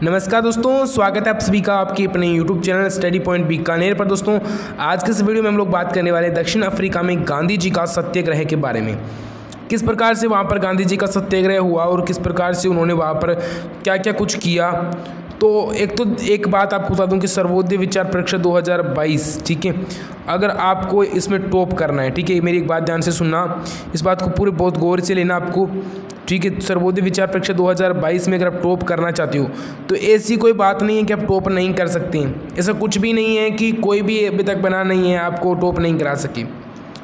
नमस्कार दोस्तों, स्वागत है आप सभी का आपके अपने YouTube channel study point Bikaner पर। दोस्तों आज के इस वीडियो में हम लोग बात करने वाले हैं दक्षिण अफ्रीका में गांधी जी का सत्याग्रह के बारे में। किस प्रकार से वहाँ पर गांधी जी का सत्याग्रह हुआ और किस प्रकार से उन्होंने वहाँ पर क्या क्या कुछ किया। तो एक बात आपको बता दूं कि सर्वोदय विचार परीक्षा 2022, ठीक है, अगर आपको इसमें टॉप करना है, ठीक है, मेरी एक बात ध्यान से सुनना, इस बात को पूरे बहुत गौर से लेना आपको, ठीक है। सर्वोदय विचार परीक्षा 2022 में अगर आप टॉप करना चाहते हो तो ऐसी कोई बात नहीं है कि आप टॉप नहीं कर सकते हैं। ऐसा कुछ भी नहीं है कि कोई भी अभी तक बना नहीं है आपको टॉप नहीं करा सके,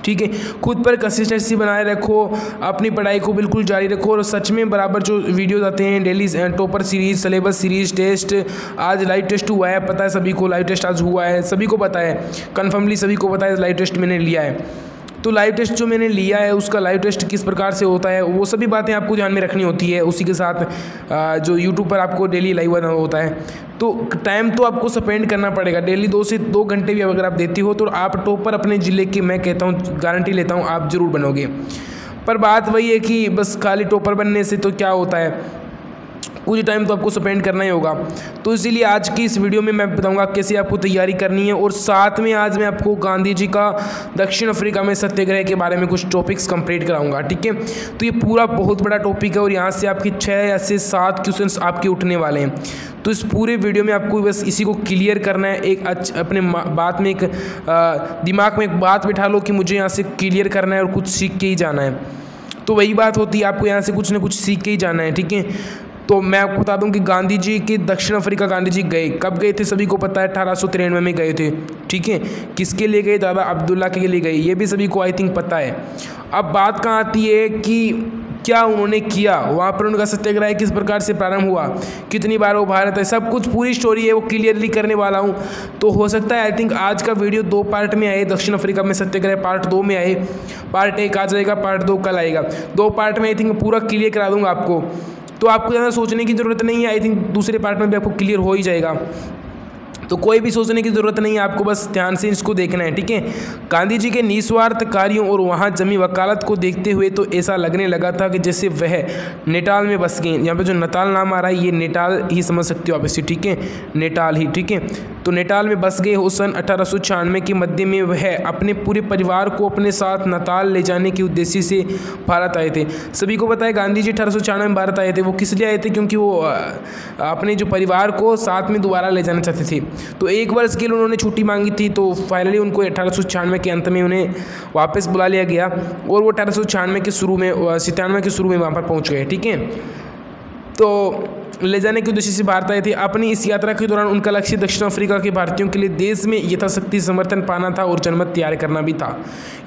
ठीक है। खुद पर कंसिस्टेंसी बनाए रखो, अपनी पढ़ाई को बिल्कुल जारी रखो और सच में बराबर जो वीडियोस आते हैं daily topper series, syllabus series, test, आज लाइव टेस्ट हुआ है, पता है सभी को, लाइव टेस्ट आज हुआ है, सभी को पता है, कन्फर्मली सभी को पता है लाइव टेस्ट मैंने लिया है। तो लाइव टेस्ट जो मैंने लिया है उसका लाइव टेस्ट किस प्रकार से होता है वो सभी बातें आपको ध्यान में रखनी होती है। उसी के साथ जो यूट्यूब पर आपको डेली लाइव होता है तो टाइम तो आपको स्पेंड करना पड़ेगा, डेली 2 से 2 घंटे भी अगर आप देते हो तो आप टॉपर अपने ज़िले की, मैं कहता हूँ, गारंटी लेता हूँ आप ज़रूर बनोगे। पर बात वही है कि बस खाली टॉपर बनने से तो क्या होता है, कुछ टाइम तो आपको स्पेंड करना ही होगा। तो इसीलिए आज की इस वीडियो में मैं बताऊंगा कैसे आपको तैयारी करनी है और साथ में आज मैं आपको गांधी जी का दक्षिण अफ्रीका में सत्याग्रह के बारे में कुछ टॉपिक्स कंप्लीट कराऊंगा, ठीक है। तो ये पूरा बहुत बड़ा टॉपिक है और यहाँ से आपके 6 या से 7 क्वेश्चंस आपके उठने वाले हैं। तो इस पूरे वीडियो में आपको बस इसी को क्लियर करना है। एक अपने बात में एक दिमाग में एक बात बिठा लो कि मुझे यहाँ से क्लियर करना है और कुछ सीख के ही जाना है। तो वही बात होती है, आपको यहाँ से कुछ ना कुछ सीख के ही जाना है, ठीक है। तो मैं आपको बता दूं कि गांधी जी के दक्षिण अफ्रीका गांधी जी गए कब गए थे, सभी को पता है 1893 में गए थे, ठीक है। किसके लिए गए, दादा अब्दुल्ला के लिए गए, ये भी सभी को आई थिंक पता है। अब बात कहाँ आती है कि क्या उन्होंने किया वहाँ पर, उनका सत्याग्रह किस प्रकार से प्रारंभ हुआ, कितनी बार वो भारत है, सब कुछ पूरी स्टोरी है वो क्लियरली करने वाला हूँ। तो हो सकता है आई थिंक आज का वीडियो 2 पार्ट में आए, दक्षिण अफ्रीका में सत्याग्रह पार्ट 2 में आए, पार्ट 1 आज आएगा, पार्ट 2 कल आएगा। 2 पार्ट में आई थिंक पूरा क्लियर करा दूँगा आपको, तो आपको ज़्यादा सोचने की ज़रूरत नहीं है। आई थिंक दूसरे पार्ट में भी आपको क्लियर हो ही जाएगा, तो कोई भी सोचने की ज़रूरत नहीं है, आपको बस ध्यान से इसको देखना है, ठीक है। गांधी जी के निस्वार्थ कार्यों और वहाँ जमी वकालत को देखते हुए तो ऐसा लगने लगा था कि जैसे वह नेटाल में बस गए। यहाँ पे जो नताल नाम आ रहा है ये नेटाल ही समझ सकते हो आप इसे, ठीक है, नेटाल ही, ठीक है। तो नेटाल में बस गए हो। सन 1896 के मध्य में वह अपने पूरे परिवार को अपने साथ नताल ले जाने के उद्देश्य से भारत आए थे। सभी को पता है गांधी जी 1896 में भारत आए थे। वो किस लिए आए थे, क्योंकि वो अपने जो परिवार को साथ में दोबारा ले जाना चाहते थे। तो 1 वर्ष के लिए उन्होंने छुट्टी मांगी थी, तो फाइनली उनको 1896 के अंत में उन्हें वापस बुला लिया गया और वो 1896 के शुरू में 97 के शुरू में वहाँ पर पहुँच गए, ठीक है। तो ले जाने के उद्देश्य से भारत आए थे। अपनी इस यात्रा के दौरान उनका लक्ष्य दक्षिण अफ्रीका के भारतीयों के लिए देश में यथाशक्ति समर्थन पाना था और जनमत तैयार करना भी था।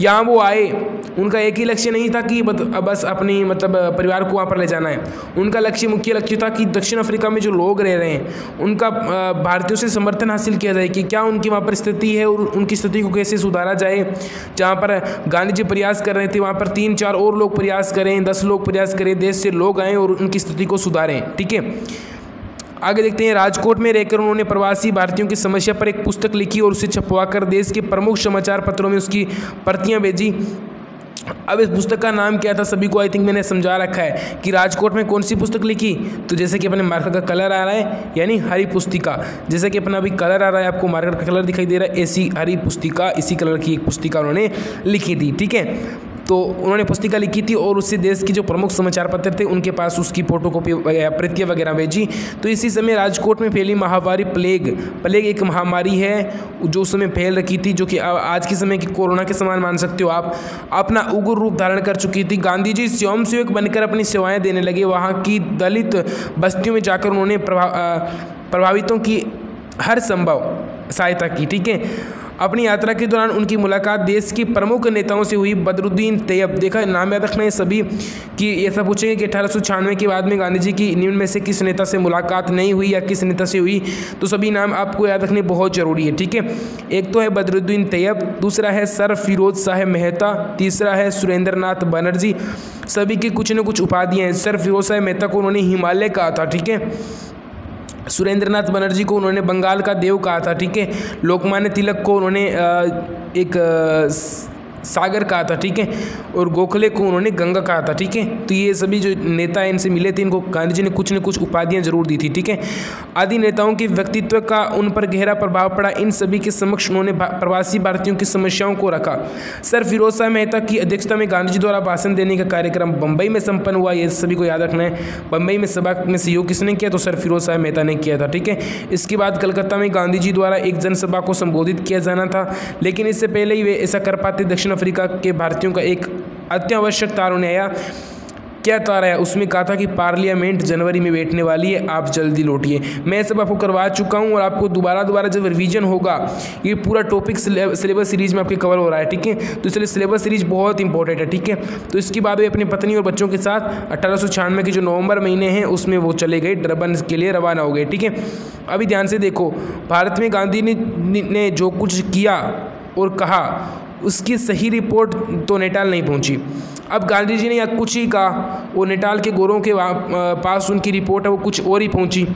यहाँ वो आए, उनका एक ही लक्ष्य नहीं था कि बस अपनी परिवार को वहाँ पर ले जाना है। उनका मुख्य लक्ष्य था कि दक्षिण अफ्रीका में जो लोग रह रहे हैं उनका भारतीयों से समर्थन हासिल किया जाए कि क्या उनकी वहाँ पर स्थिति है और उनकी स्थिति को कैसे सुधारा जाए। जहाँ पर गांधी जी प्रयास कर रहे थे वहाँ पर 3-4 और लोग प्रयास करें, 10 लोग प्रयास करें, देश से लोग आएँ और उनकी स्थिति को सुधारें, ठीक है। आगे देखते हैं। राजकोट में रहकर उन्होंने प्रवासी भारतीयों की समस्या पर एक पुस्तक लिखी और उसे छपवाकर देश के प्रमुख समाचार पत्रों में उसकी प्रतियां भेजी। अब इस पुस्तक का नाम क्या था, सभी को आई थिंक मैंने समझा रखा है कि राजकोट में कौन सी पुस्तक लिखी। तो जैसे कि अपने मार्कर का कलर आ रहा है यानी हरी पुस्तिका, जैसे कि अपना अभी कलर आ रहा है, आपको मार्कर का कलर दिखाई दे रहा है, ऐसी हरी पुस्तिका, इसी कलर की एक पुस्तिका उन्होंने लिखी थी, ठीक है। तो उन्होंने पुस्तिका लिखी थी और उससे देश की जो प्रमुख समाचार पत्र थे उनके पास उसकी फोटोकॉपी प्रतियां वगैरह भेजी। तो इसी समय राजकोट में फैली महामारी प्लेग एक महामारी है जो उस समय फैल रखी थी, जो कि आज के समय की कोरोना के समान मान सकते हो आप, अपना उग्र रूप धारण कर चुकी थी। गांधी जी स्वयंसेवक बनकर अपनी सेवाएं देने लगे। वहाँ की दलित बस्तियों में जाकर उन्होंने प्रभावितों की हर संभव सहायता की, ठीक है। अपनी यात्रा के दौरान उनकी मुलाकात देश के प्रमुख नेताओं से हुई। बदरुद्दीन तैयब, देखा नाम याद रखना है सभी कि ऐसा पूछेंगे कि 1896 के बाद में गांधी जी की निम्न में से किस नेता से मुलाकात नहीं हुई या किस नेता से हुई, तो सभी नाम आपको याद रखने बहुत ज़रूरी है, ठीक है। एक तो है बदरुद्दीन तैयब, दूसरा है सर फिरोज शाह मेहता, तीसरा है सुरेंद्र नाथ बनर्जी। सभी की कुछ न कुछ उपाधियाँ हैं। सर फिरोज शाह मेहता को उन्होंने हिमालय कहा था, ठीक है। सुरेंद्रनाथ बनर्जी को उन्होंने बंगाल का देव कहा था, ठीक है। लोकमान्य तिलक को उन्होंने एक सागर कहा था, ठीक है, और गोखले को उन्होंने गंगा कहा था, ठीक है। तो ये सभी जो नेता हैं इनसे मिले थे, इनको गांधी जी ने कुछ न कुछ उपाधियां जरूर दी थी, ठीक है। आदि नेताओं के व्यक्तित्व का उन पर गहरा प्रभाव पड़ा। इन सभी के समक्ष उन्होंने प्रवासी भारतीयों की समस्याओं को रखा। सर फिरोज शाह मेहता की अध्यक्षता में गांधी जी द्वारा भाषण देने का कार्यक्रम बम्बई में संपन्न हुआ। ये सभी को याद रखना है। बम्बई में सभा में सहयोग किसने किया? तो सर फिरोज शाह मेहता ने किया था, ठीक है। इसके बाद कलकत्ता में गांधी जी द्वारा एक जनसभा को संबोधित किया जाना था, लेकिन इससे पहले ही वे ऐसा कर पाते दक्षिण अफ्रीका के भारतीयों का एक अत्यावश्यक तार उन्हें आया। क्या तार आया? उसमें कहा था कि पार्लियामेंट जनवरी में बैठने वाली है, आप जल्दी लौटिए। मैं सब आपको करवा चुका हूं और आपको दोबारा जब रिवीजन होगा, ये पूरा टॉपिक सिलेबस सीरीज में आपके कवर हो रहा है, ठीक है। तो इसलिए सिलेबस सीरीज बहुत इंपॉर्टेंट है, ठीक है। तो इसके बाद वे अपनी पत्नी और बच्चों के साथ 1896 के जो नवंबर महीने हैं उसमें वो चले गए, डरबन के लिए रवाना हो गए, ठीक है। अभी ध्यान से देखो, भारत में गांधी ने जो कुछ किया और कहा उसकी सही रिपोर्ट तो नेटाल नहीं पहुंची। अब गांधी जी ने या कुछ ही कहा, वो नेटाल के गोरों के पास उनकी रिपोर्ट है वो कुछ और ही पहुंची।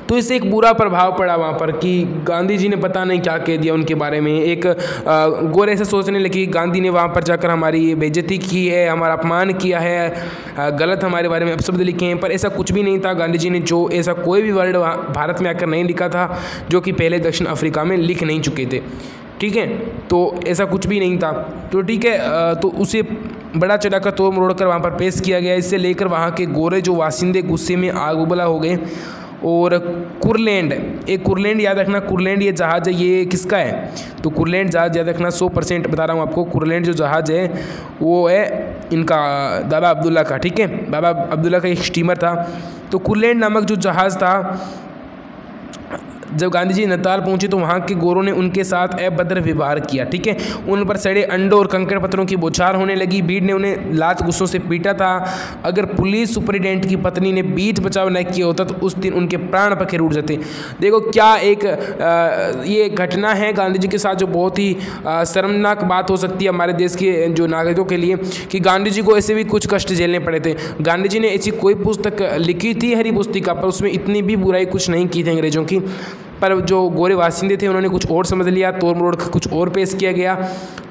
तो इससे एक बुरा प्रभाव पड़ा वहाँ पर कि गांधी जी ने पता नहीं क्या कह दिया उनके बारे में। एक गोरे ऐसे सोचने लगे कि गांधी ने वहाँ पर जाकर हमारी बेइज्जती की है, हमारा अपमान किया है, गलत हमारे बारे में अपशब्द लिखे हैं। पर ऐसा कुछ भी नहीं था। गांधी जी ने जो ऐसा कोई भी वर्ड भारत में आकर नहीं लिखा था जो कि पहले दक्षिण अफ्रीका में लिख नहीं चुके थे, ठीक है। तो ऐसा कुछ भी नहीं था। तो ठीक है, तो उसे बड़ा चढ़ाकर तोड़ मरोड़ कर वहाँ पर पेश किया गया। इससे लेकर वहाँ के गोरे जो वासिंदे गुस्से में आग उबला हो गए। और कुरलैंड, एक कुरलैंड याद रखना, कुरलैंड ये जहाज़ है, ये किसका है? तो कुरलैंड जहाज़ याद रखना, 100% बता रहा हूँ आपको। कुरलैंड जो जहाज़ है वो है इनका बाबा अब्दुल्ला का, ठीक है। बाबा अब्दुल्ला का एक स्टीमर था। तो कुरलैंड नामक जो जहाज़ था, जब गांधी जी नताल पहुंचे तो वहाँ के गोरों ने उनके साथ अभद्र व्यवहार किया, ठीक है। उन पर सड़े अंडों और कंकड़ पत्थरों की बौछार होने लगी। भीड़ ने उन्हें लात गुस्सों से पीटा था। अगर पुलिस सुपरिटेंडेंट की पत्नी ने बीच बचाव न किया होता तो उस दिन उनके प्राण पखेर उड़ जाते। देखो क्या एक ये घटना है गांधी जी के साथ जो बहुत ही शर्मनाक बात हो सकती है हमारे देश के जो नागरिकों के लिए, कि गांधी जी को ऐसे भी कुछ कष्ट झेलने पड़े थे। गांधी जी ने ऐसी कोई पुस्तक लिखी थी हरी पुस्तिका, पर उसमें इतनी भी बुराई कुछ नहीं की थी अंग्रेजों की। पर जो गोरे वासिंदे थे उन्होंने कुछ और समझ लिया, तोड़ मरोड़ कुछ और पेश किया गया।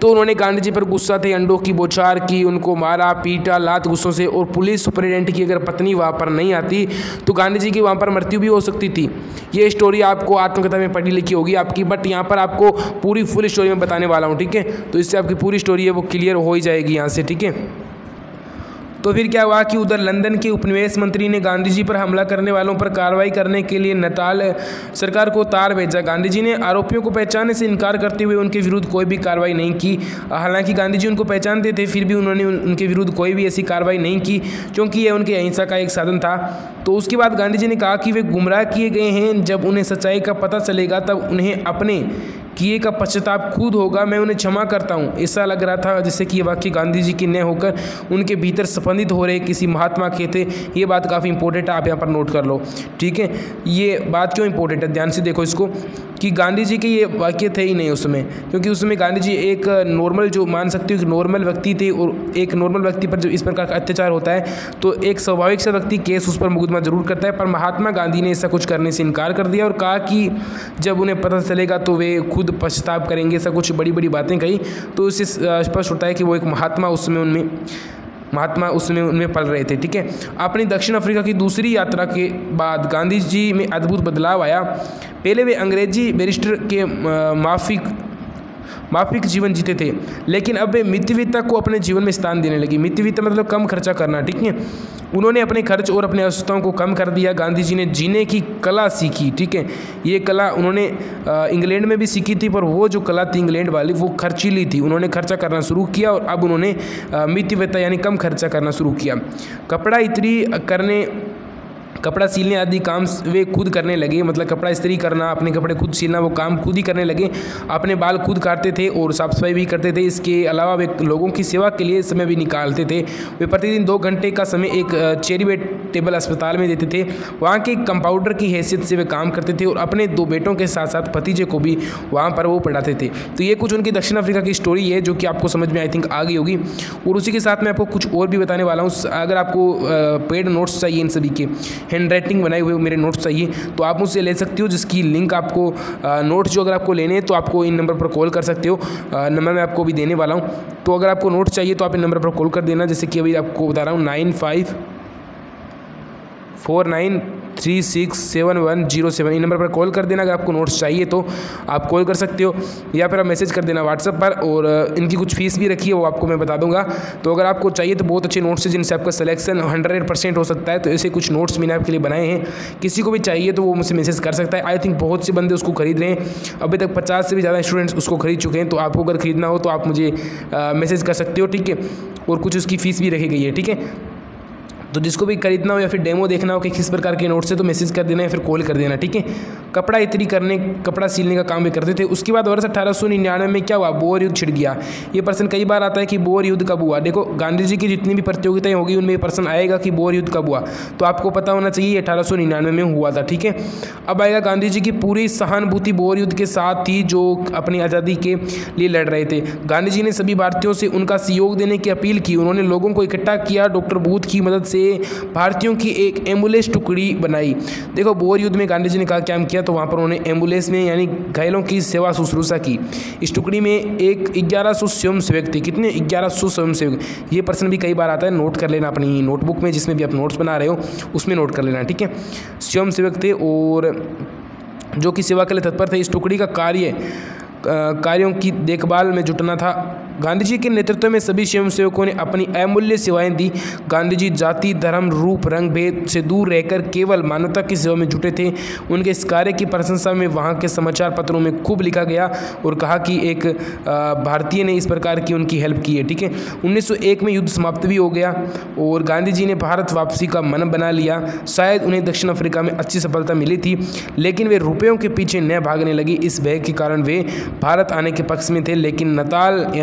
तो उन्होंने गांधी जी पर गुस्सा थे, अंडों की बौछार की, उनको मारा पीटा लात गुस्सों से। और पुलिस सुपरिटेंडेंट की अगर पत्नी वहाँ पर नहीं आती तो गांधी जी की वहाँ पर मृत्यु भी हो सकती थी। ये स्टोरी आपको आत्मकथा में पढ़ी लिखी होगी आपकी, बट यहाँ पर आपको पूरी फुल स्टोरी में बताने वाला हूँ, ठीक है। तो इससे आपकी पूरी स्टोरी है वो क्लियर हो ही जाएगी यहाँ से, ठीक है। तो फिर क्या हुआ कि उधर लंदन के उपनिवेश मंत्री ने गांधी जी पर हमला करने वालों पर कार्रवाई करने के लिए नटाल सरकार को तार भेजा। गांधी जी ने आरोपियों को पहचानने से इनकार करते हुए उनके विरुद्ध कोई भी कार्रवाई नहीं की। हालांकि गांधी जी उनको पहचानते थे, फिर भी उन्होंने उनके विरुद्ध कोई भी ऐसी कार्रवाई नहीं की, क्योंकि यह उनकी अहिंसा का एक साधन था। तो उसके बाद गांधी जी ने कहा कि वे गुमराह किए गए हैं। जब उन्हें सच्चाई का पता चलेगा तब उन्हें अपने किए का पश्चाताप खुद होगा। मैं उन्हें क्षमा करता हूँ। ऐसा लग रहा था जैसे कि ये वाक्य गांधी जी की न होकर उनके भीतर स्पंदित हो रहे किसी महात्मा के थे। ये बात काफ़ी इंपॉर्टेंट है, आप यहाँ पर नोट कर लो, ठीक है। ये बात क्यों इंपॉर्टेंट है, ध्यान से देखो इसको, कि गांधी जी के ये वाक्य थे ही नहीं उसमें, क्योंकि उसमें गांधी जी एक नॉर्मल, जो मान सकते हो कि नॉर्मल व्यक्ति थे। और एक नॉर्मल व्यक्ति पर जब इस प्रकार का अत्याचार होता है तो एक स्वाभाविक सा व्यक्ति केस उस पर मुकदमा जरूर करता है। पर महात्मा गांधी ने ऐसा कुछ करने से इनकार कर दिया और कहा कि जब उन्हें पता चलेगा तो वे खुद पश्चाताप करेंगे। ऐसा कुछ बड़ी बड़ी बातें कही। तो इससे स्पष्ट होता है कि वो एक महात्मा उसमें उनमें पल रहे थे, ठीक है। अपनी दक्षिण अफ्रीका की दूसरी यात्रा के बाद गांधी जी में अद्भुत बदलाव आया। पहले वे अंग्रेजी बैरिस्टर के माफिक जीवन जीते थे, लेकिन अब वे मितव्ययिता को अपने जीवन में स्थान देने लगी। मितव्ययिता मतलब कम खर्चा करना, ठीक है। उन्होंने अपने खर्च और अपने आवश्यकताओं को कम कर दिया। गांधी जी ने जीने की कला सीखी, ठीक है। ये कला उन्होंने इंग्लैंड में भी सीखी थी, पर वो जो कला थी इंग्लैंड वाली वो खर्चीली थी। उन्होंने खर्चा करना शुरू किया और अब उन्होंने मितव्ययिता यानी कम खर्चा करना शुरू किया। कपड़ा सिलने आदि काम वे खुद करने लगे, मतलब कपड़ा इस्त्री करना, अपने कपड़े खुद सिलना, वो काम खुद ही करने लगे। अपने बाल खुद काटते थे और साफ सफाई भी करते थे। इसके अलावा वे लोगों की सेवा के लिए समय भी निकालते थे। वे प्रतिदिन 2 घंटे का समय एक चैरिटेबल अस्पताल में देते थे। वहाँ के कंपाउंडर की हैसियत से वे काम करते थे और अपने 2 बेटों के साथ साथ भतीजे को भी वहाँ पर वो पढ़ाते थे। तो ये कुछ उनकी दक्षिण अफ्रीका की स्टोरी है जो कि आपको समझ में आई थिंक आ गई होगी। और उसी के साथ मैं आपको कुछ और भी बताने वाला हूँ। अगर आपको पेड नोट्स चाहिए इन सभी के, हैंड राइटिंग बनाए हुए मेरे नोट्स चाहिए तो आप मुझसे ले सकते हो, जिसकी लिंक आपको नोट्स जो अगर आपको लेने हैं तो आपको इन नंबर पर कॉल कर सकते हो। नंबर मैं आपको अभी देने वाला हूँ। तो अगर आपको नोट्स चाहिए तो आप इन नंबर पर कॉल कर देना, जैसे कि अभी आपको बता रहा हूँ 9549367107। इन नंबर पर कॉल कर देना अगर आपको नोट्स चाहिए तो आप कॉल कर सकते हो, या फिर आप मैसेज कर देना व्हाट्सएप पर। और इनकी कुछ फीस भी रखी है वो आपको मैं बता दूंगा। तो अगर आपको चाहिए तो बहुत अच्छे नोट्स हैं जिनसे आपका सिलेक्शन 100% हो सकता है। तो ऐसे कुछ नोट्स मैंने आपके लिए बनाए हैं, किसी को भी चाहिए तो वो मुझसे मैसेज कर सकता है। आई थिंक बहुत से बंदे उसको खरीद रहे हैं, अभी तक 50 से भी ज़्यादा स्टूडेंट्स उसको खरीद चुके हैं। तो आपको अगर खरीदना हो तो आप मुझे मैसेज कर सकते हो, ठीक है। और कुछ उसकी फ़ीस भी रखी गई है, ठीक है। तो जिसको भी खरीदना हो या फिर डेमो देखना हो कि किस प्रकार के नोट्स है तो मैसेज कर देना या फिर कॉल कर देना, ठीक है। कपड़ा इतनी करने, कपड़ा सिलने का काम भी करते थे। उसके बाद वर्ष 1899 में क्या हुआ, बोअर युद्ध छिड़ गया। ये प्रश्न कई बार आता है कि बोअर युद्ध कब हुआ। देखो गांधी जी की जितनी भी प्रतियोगिताएं होगी उनमें ये प्रश्न आएगा कि बोअर युद्ध कब हुआ, तो आपको पता होना चाहिए 1899 में हुआ था, ठीक है। अब आएगा गांधी जी की पूरी सहानुभूति बोअर युद्ध के साथ थी जो अपनी आज़ादी के लिए लड़ रहे थे। गांधी जी ने सभी भारतीयों से उनका सहयोग देने की अपील की। उन्होंने लोगों को इकट्ठा किया, डॉक्टर बूथ की मदद से भारतीयों की एक एम्बुलेंस टुकड़ी बनाई। देखो बोअर युद्ध में गांधी जी ने क्या किया, तो वहाँ पर उन्होंने एम्बुलेंस में यानी घायलों की सेवा शुश्रूषा की। इस टुकड़ी में एक 1100 स्वयंसेवक थे। कितने? 1100 स्वयंसेवक। ये प्रश्न भी कई बार आता है, नोट कर लेना अपनी नोटबुक में, जिसमें भी आप नोट्स बना रहे हो उसमें नोट कर लेना, ठीक है। स्वयंसेवक थे और जो कि सेवा के लिए तत्पर थे। इस टुकड़ी का कार्यों की देखभाल में जुटना था। गांधी जी के नेतृत्व में सभी स्वयंसेवकों ने अपनी अमूल्य सेवाएं दी। गांधी जी जाति, धर्म, रूप, रंग भेद से दूर रहकर केवल मानवता की सेवा में जुटे थे। उनके इस कार्य की प्रशंसा में वहाँ के समाचार पत्रों में खूब लिखा गया और कहा कि एक भारतीय ने इस प्रकार की उनकी हेल्प की है, ठीक है। 1901 में युद्ध समाप्त भी हो गया और गांधी जी ने भारत वापसी का मन बना लिया। शायद उन्हें दक्षिण अफ्रीका में अच्छी सफलता मिली थी, लेकिन वे रुपयों के पीछे न भागने लगी। इस भय के कारण वे भारत आने के पक्ष में थे, लेकिन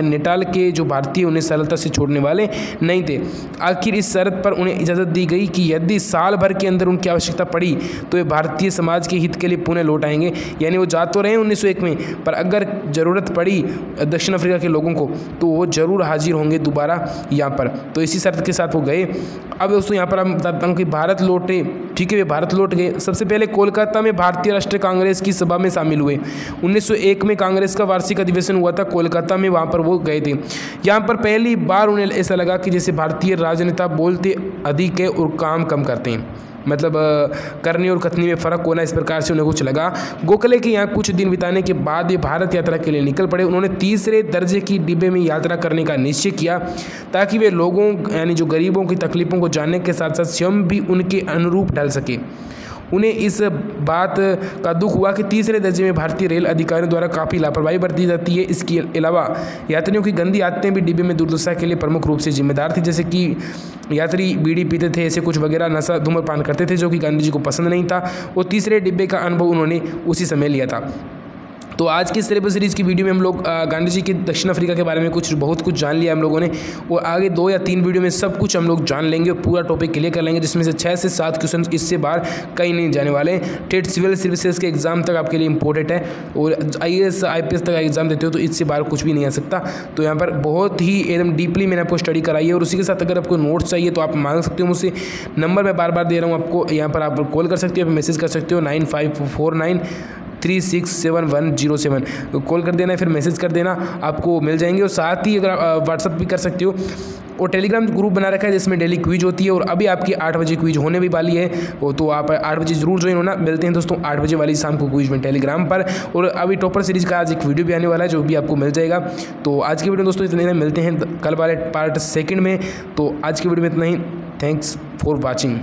नेटाल के जो भारतीय उन्हें सरलता से छोड़ने वाले नहीं थे। आखिर इस शर्त पर उन्हें इजाज़त दी गई कि यदि साल भर के अंदर उनकी आवश्यकता पड़ी तो वे भारतीय समाज के हित के लिए पुणे लौट आएंगे। यानी वो जा तो रहे हैं 1901 में, पर अगर ज़रूरत पड़ी दक्षिण अफ्रीका के लोगों को तो वो ज़रूर हाजिर होंगे दोबारा यहाँ पर। तो इसी शर्त के साथ वो गए। अब दोस्तों यहाँ पर हम बताता हूँ कि भारत लौटे, ठीक है। वे भारत लौट गए। सबसे पहले कोलकाता में भारतीय राष्ट्रीय कांग्रेस की सभा में शामिल हुए। 1901 में कांग्रेस का वार्षिक अधिवेशन हुआ था कोलकाता में, वहाँ पर वो गए थे। यहाँ पर पहली बार उन्हें ऐसा लगा कि जैसे भारतीय राजनेता बोलते अधिक है और काम कम करते हैं, मतलब करनी और कथनी में फ़र्क होना, इस प्रकार से उन्हें कुछ लगा। गोखले के यहाँ कुछ दिन बिताने के बाद ये भारत यात्रा के लिए निकल पड़े। उन्होंने तीसरे दर्जे की डिब्बे में यात्रा करने का निश्चय किया ताकि वे लोगों यानी जो गरीबों की तकलीफ़ों को जानने के साथ साथ स्वयं भी उनके अनुरूप ढल सके। उन्हें इस बात का दुख हुआ कि तीसरे दर्जे में भारतीय रेल अधिकारियों द्वारा काफ़ी लापरवाही बरती जाती है। इसके अलावा यात्रियों की गंदी आदतें भी डिब्बे में दुर्दशा के लिए प्रमुख रूप से जिम्मेदार थी, जैसे कि यात्री बीड़ी पीते थे, ऐसे कुछ वगैरह, नशा धूम्रपान करते थे, जो कि गांधी जी को पसंद नहीं था। वो तीसरे डिब्बे का अनुभव उन्होंने उसी समय लिया था। तो आज की सिलेबस सीरीज़ की वीडियो में हम लोग गांधी जी के दक्षिण अफ्रीका के बारे में बहुत कुछ जान लिया हम लोगों ने, और आगे 2 या 3 वीडियो में सब कुछ हम लोग जान लेंगे और पूरा टॉपिक क्लियर कर लेंगे, जिसमें से 6 से 7 क्वेश्चन इससे बाहर कहीं नहीं जाने वाले। टेट सिविल सर्विसेज के एग्जाम तक आपके लिए इंपॉर्टेंट है, और IAS IPS तक एग्जाम देते हो तो इससे बाहर कुछ भी नहीं आ सकता। तो यहाँ पर बहुत ही एकदम डीपली मैंने आपको स्टडी कराई है, और उसी के साथ अगर आपको नोट्स चाहिए तो आप मांग सकते हो मुझसे। नंबर मैं बार बार दे रहा हूँ आपको, यहाँ पर आप कॉल कर सकते हो, मैसेज कर सकते हो 9549367107। कॉल कर देना, फिर मैसेज कर देना, आपको मिल जाएंगे। और साथ ही अगर व्हाट्सअप भी कर सकते हो, और टेलीग्राम ग्रुप बना रखा है जिसमें डेली क्विज होती है, और अभी आपकी 8 बजे क्विज होने भी वाली है, तो आप 8 बजे जरूर ज्वाइन होना। मिलते हैं दोस्तों 8 बजे वाली शाम को क्विज में टेलीग्राम पर। और अभी टॉपर सीरीज़ का आज एक वीडियो भी आने वाला है जो भी आपको मिल जाएगा। तो आज की वीडियो दोस्तों इतने, मिलते हैं कल वाले पार्ट 2 में। तो आज की वीडियो में इतना ही। Thanks for watching.